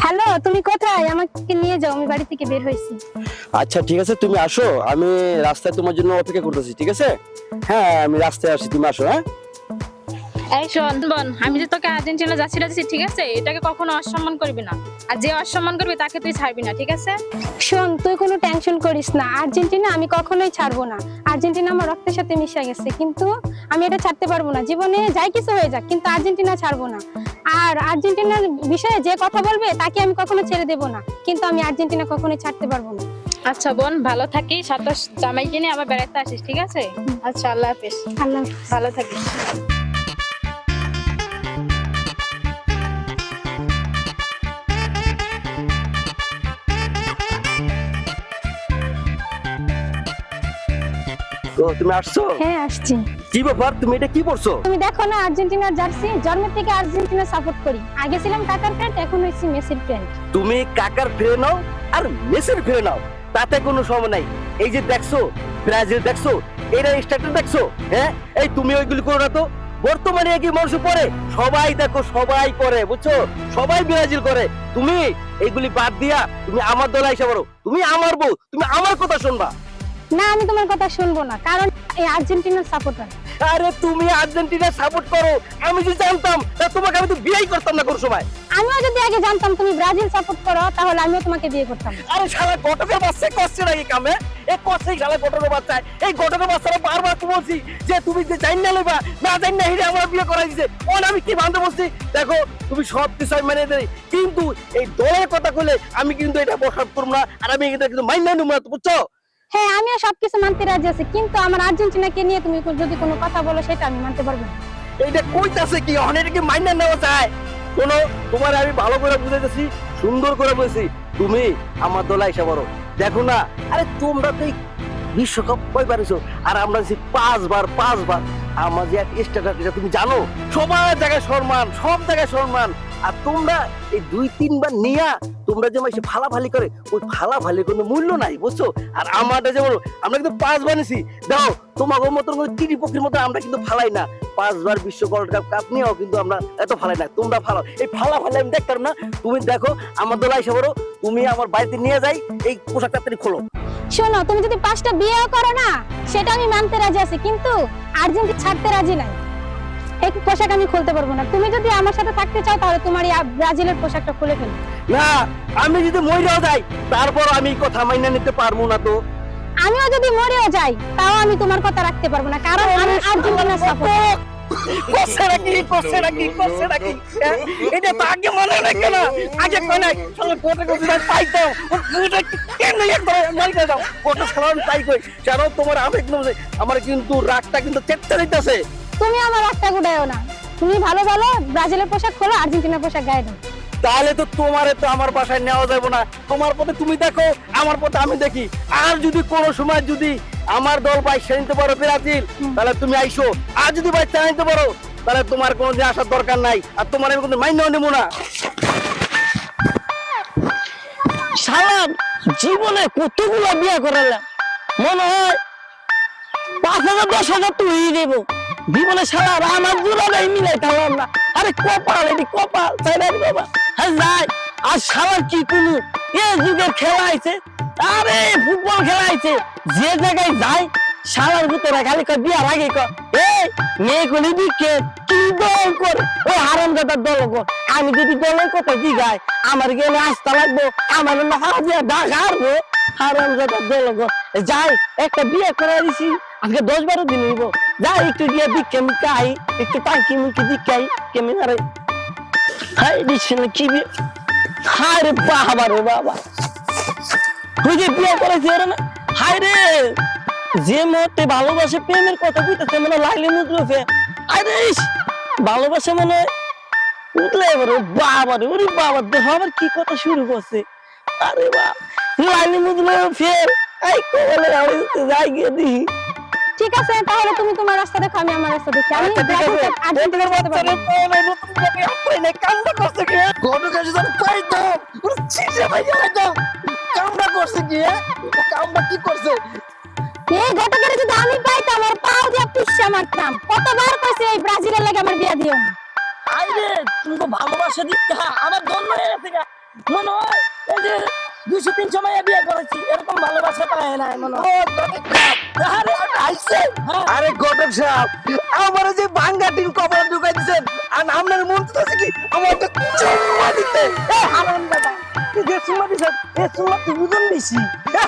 Hello, তুমি কোথায়? আমাকে নিয়ে যাও, আমি বাড়ি থেকে বের হয়েছি। আচ্ছা ঠিক আছে, তুমি আসো, আমি রাস্তায় তোমার জন্য অপেক্ষা করতেছি। ঠিক আছে, হ্যাঁ আমি রাস্তায় আসি, তুমি আসো। হ্যাঁ এই শোন বোন, আমি যে তোকে আর্জেন্টিনা যাচ্ছি ঠিক আছে, এটাকে কখনো অসম্মান করবি না। আর যে অসম্মান করবে তাকে তুই ছাড়বি না, ঠিক আছে? শোন, তুই কোনো টেনশন করিস না, আর্জেন্টিনা আমি কখনোই ছাড়বো না। আর্জেন্টিনা আমার রক্তের সাথে মিশে গেছে, কিন্তু আমি এটা ছাড়তে পারবো না। জীবনে যাই কিছু হয়ে যাক, কিন্তু আর্জেন্টিনা ছাড়বো না। আর আর্জেন্টিনার বিষয়ে যে কথা বলবে তাকে আমি কখনো ছেড়ে দেবো না, কিন্তু আমি আর্জেন্টিনা কখনোই ছাড়তে পারবো না। আচ্ছা বোন, ভালো থাকিস, সাথে জামাইকে নিয়ে আবার বেড়াতে আসিস, ঠিক আছে? আচ্ছা, আল্লাহ হাফেজ। আল্লাহ। ভালো থাকিস। তো তুমি আসছো? হ্যাঁ, আসছি। কি ব্যাপার, তুমি এটা কি করছো? তুমি দেখো না, আর্জেন্টিনার জার্সি, জন্ম থেকে আর্জেন্টিনা সাপোর্ট করি। আগে ছিলাম কাকার ফ্রেন্ড, এখন হয়েছি মেসির ফ্রেন্ড। তুমি কাকার ফিরে নাও আর মেসির ফিরে নাও, তাতে কোনো সময় নাই। এই যে দেখছো ব্রাজিল, দেখছো এরা স্ট্রাকচার, দেখছো? হ্যাঁ, এই তুমি ওইগুলি করো না তো। বর্তমানে কি মানুষ পড়ে, সবাই দেখো, সবাই করে, বুঝছো? সবাই ব্রাজিল করে। তুমি এইগুলি বাদ দিয়া তুমি আমার দলে আইসা পারো। তুমি আমার বউ, তুমি আমার কথা শুনবা। না, আমি তোমার কথা শুনবো না, কারণ এই আর্জেন্টিনার সাপোর্টার। আরে তুমি আর্জেন্টিনা সাপোর্ট করো, আমি যদি জানতাম তা তোমাকে আমি তো বিয়েই করতাম না কোনো সময়। আমিও যদি আগে জানতাম তুমি ব্রাজিল সাপোর্ট করো, তাহলে আমিও তোমাকে বিয়ে করতাম। আরে শালা গটকের বাচ্চা করছে নাকি কামে? এই করছে শালা গটকের বাচ্চা। এই গটকের বাচ্চারা বারবার তো বলছি যে তুমি যে জান না লইবা, না জান না হিরে আমার বিয়ে করাই দিছে। ওন আমি কি বান্ধব বলছি? দেখো তুমি সব কিছু আমি মেনে দেই, কিন্তু এই দলের কথা কইলে আমি কিন্তু এটা বসাত করব না, আর আমি কিন্তু মাইন্ড নেব না, বুঝছো? হ্যাঁ, আমিও সবকিছু মানতে রাজি আছি, কিন্তু আমার আর্জেন্টিনাকে নিয়ে তুমি যদি কোনো কথা বলো, সেটা আমি মানতে পারবো না। এইটা কইতাছে কি, অনেক কি মাইন্ড নেওয়া যায়? শোনো, তোমার আমি ভালো করে বুঝাইতেছি, সুন্দর করে বলছি, তুমি আমার দলে আইসা বড়। দেখো না, আরে তোমরা তো এই বিশ্বকাপ কয়বার হইছো, আর আমরা যে পাঁচবার। আমার যে স্ট্যাটাস, এটা তুমি জানো? সবার জায়গায় সম্মান, সব জায়গায় সম্মান। আর তোমরা এই 2-3 বার নিয়া তোমরা যে মাসে ফালাফালি করে, ওই ফালাফালির কোনো মূল্য নাই, বুঝছো? আর আমারটা যেমন আমরা কিন্তু 5বার নিছি, দাও তোমাকে মতন করে চিড়ি পক্ষীর মতো আমরা কিন্তু ফালাই না। 5বার বিশ্ব ওয়ার্ল্ড কাপ নিয়েও কিন্তু আমরা এত ফালাই না, তোমরা ফালাও। এই ফালাফালি আমি দেখতাম না। তুমি দেখো আমার দলে আইসা বড়, তুমি আমার বাড়িতে নিয়ে যাই, এই পোশাকটা তুমি খোলো। শোনো, তুমি যদি 5টা বিয়েও করো না, সেটা আমি মানতে রাজি আছি, কিন্তু আর্জেন্টিনা ছাড়তে রাজি নাই। এই পোশাক আমি খুলতে পারবো না। তুমি যদি আমার সাথে থাকতে চাও, তাহলে তোমার এই ব্রাজিলের পোশাকটা খুলে ফেলো। না, আমি যদি মইরাও যাই, তারপর আমি এই কথা মাইনা নিতে পারবো না। তো আমিও যদি মরেও যাই, তাও আমি তোমার কথা রাখতে পারবো না, কারণ আমি আর্জেন্টিনার সাপোর্ট। করছে নাকি হ্যাঁ? এটা তো আগে মনে নাই কেন? আগে কই নাই, শালা কোটে কোটে পাইতো, ও কোটে কেন একবার মাইরা দাও, কোটে খেলার পাই কই। কেন তোমার আবেগ নছে, আমার কিন্তু রাগটা কিন্তু চেপতে দিতেছে। তুমি আমার একটা গুড়ায়ও না। তুমি ভালো ভালো ব্রাজিলের পোশাক খোলো, আর্জেন্টিনার পোশাক গায়ে দাও। তাহলে তো তোমারে তো আমার বাসায় নেওয়া যাবে না। তোমার পথে তুমি দেখো, আমার পথে আমি দেখি। আর যদি কোনো সময় যদি আমার দল বাইশে নিতে পারো ব্রাজিল, তাহলে তুমি আইসো। আর যদি বাইশে নিতে পারো, তাহলে তোমার কোনো দিন আসার দরকার নাই, আর তোমার আমি কোনো মাইন্ডও নেবো না। সারা জীবনে কতগুলো বিয়ে করালাম, মনে হয় 5,000-10,000 তুই দেব। জীবনে সারা আমার জোড়াটাই মিলাই পারলাম না। আরে কপাল, এটি কপাল সাইডার বাবা। হ্যাঁ যাই, আর সারা কি কোনো এ যুগের খেলা আইছে, আরে ফুটবল খেলা আইছে, যে জায়গায় যাই সারার ভিতরে খালি কয় বিয়ার আগে কয় এই মেয়ে কলি দিকে কি দল করে, ও হারামজাদার দল কর। আমি যদি দলের কথা জিগাই, আমার গেলে আসতে লাগবো, আমার না হাজিয়া ডাক হারবো, হারামজাদার দল কর। যাই, একটা বিয়ে করে দিছি, আজকে 10-12 দিন হইব। যাই একটু গিয়ে দিকে মিকাই, একটু টাঙ্কি মুখে দিকাই কেমন। আরে হাই দিচ্ছিল কি বিয়ে, হায় রে বাবা রে বাবা, তুই যে বিয়ে করেছি ওরা না, হায় রে যে মুহূর্তে ভালোবাসে প্রেমের কথা কইতেছে, মানে লাইলি মুদ্রফে। আরে ভালোবাসে মানে উঠলে এবারে বাবা রে, ওরে বাবা দেখো আবার কি কথা শুরু করছে। আরে বাবা, লাইলি মুদ্রফে এই কোলে যাই গিয়ে দিই। ঠিক আছে, তাহলে তুমি তোমার রাস্তা দেখো, আমি আমার রাস্তা দেখি। আমি আর্জেন্টিনার সাথে পারবো না। এই ঘটকের যদি আমি পাইতাম, আর পাও দিয়ে পিচ্ছা মারতাম। কতবার কইছে এই ব্রাজিলের লাগে আমার বিয়া দিও না। আইরে তুমি তো ভালোবাসা দিচ্ছা আমার জন্ম হয়ে গেছে গা। মনে হয় এই যে 200-300 মাইয়া বিয়ে করেছি এরকম ভালোবাসা পায় না মনে হয়। আরে আইছে আরে ঘটক সাহেব আমার যে ভাঙ্গা টিন কবর ঢুকাই দিছেন আর আপনার মন তো আছে কি আমার একটা চুম্মা দিতে হারাম দাদা যে সুমা দিছ এ সুমা তুই বুঝুন বেশি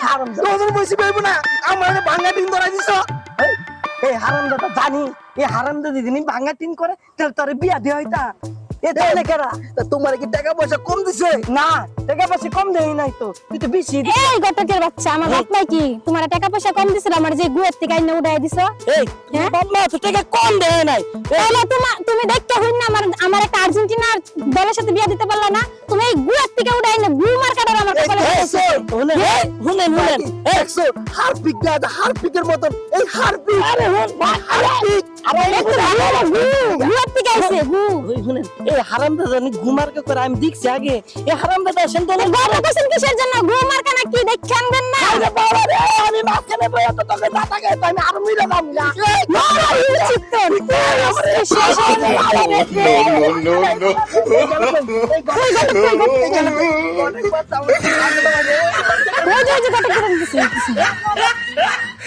হারাম দাদা তোদের বসে পাইবো না আমার ভাঙ্গা টিন ধরাই দিছ এই হারাম দাদা জানি এই হারাম দাদা যদি ভাঙা টিন করে তাহলে তোর বিয়া দিয়ে হইতা এ তাহলে কেরা তা তোমার কি টাকা পয়সা কম দিছে না টাকা পয়সা কম দেই নাই তো তুই তো বেশি এই গটকের বাচ্চা আমার বাপ নাই কি তোমার টাকা পয়সা কম দিছিল আমার যে গুয়ের থেকে আইনা উড়াই দিছো এই হ্যাঁ? বাবা তো টাকা কম দেয় নাই তাহলে তুমি দেখতে হইন না আমার একটা আর্জেন্টিনার দলের সাথে বিয়ে দিতে পারলা না তুমি এই গুয়ের থেকে উড়াই না গু মার্কাটার আমার কপালে পড়েছে। শুনেন শুনেন শুনেন একশো হারপিক দাদা হারপিকের মতন এই হারপিক আরে হুন হারপিক একটু ভালো না, গু গুয়ের থেকে আইছে গু ওই শুনেন এই হারাম দাদা নি ঘুমার কে করে আমি দেখছি আগে এই হারাম দাদা আসেন তো গত কোশ্চেন কিসের জন্য গু মার্কা না কি দেখে আনবেন না আরে বাবা রে আমি মাঝখানে বইয়া তো তোকে দাদা কে আমি আর মিলে দাম না না উচিত তো শেষ হয়ে গেল no, no, no. ওই যে গটক দিতেছি